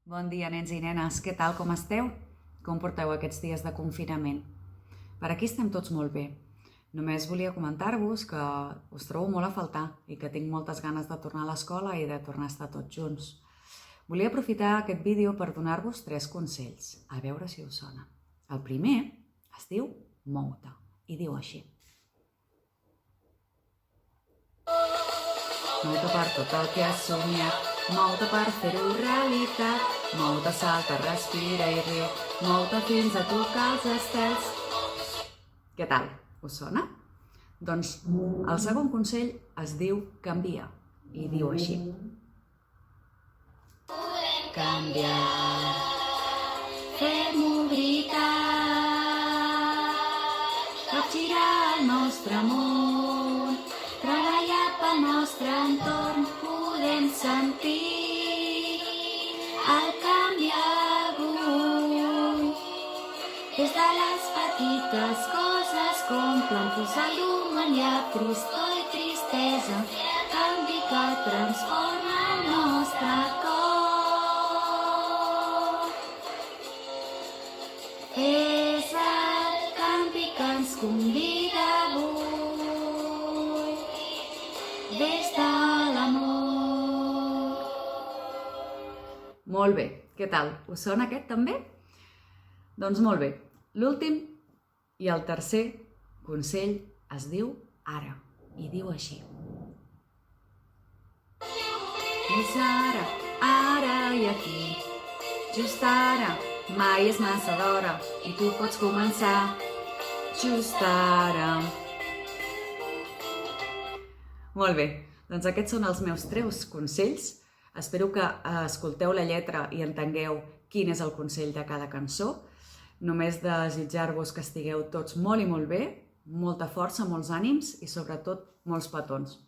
Bon dia, nens i nenes. Què tal, com esteu? Com porteu aquests dies de confinament? Per aquí estem tots molt bé. Només volia comentar-vos que us trobo molt a faltar i que tinc moltes ganes de tornar a l'escola i de tornar a estar tots junts. Volia aprofitar aquest vídeo per donar-vos 3 consells, a veure si us sona. El primer es diu mou-te i diu així. Mou-te per tot el que has somiat, mou-te per fer-ho realitat, mou-te, salta, respira i riu, mou-te fins a tocar els estels. Què tal? Us sona? Doncs el segon consell es diu canvia i diu així. Canviar, fem-ho veritat, capgirar el nostre món, treballar pel nostre entorn, podem sentir el canvi avui. Des de les petites coses com plantes a llum, hi ha tristor i tristesa, canvi que transforma el nostre cor. És el canvi que ens convida avui, des de l'amor. Molt bé, què tal? Us sona aquest també? Doncs molt bé, l'últim i el tercer consell es diu ara i diu així. És ara, ara i aquí, just ara, mai és massa d'hora i tu pots començar just ara. Molt bé, doncs aquests són els meus 3 consells. Espero que escolteu la lletra i entengueu quin és el consell de cada cançó. Només desitjar-vos que estigueu tots molt i molt bé, molta força, molts ànims i sobretot molts petons.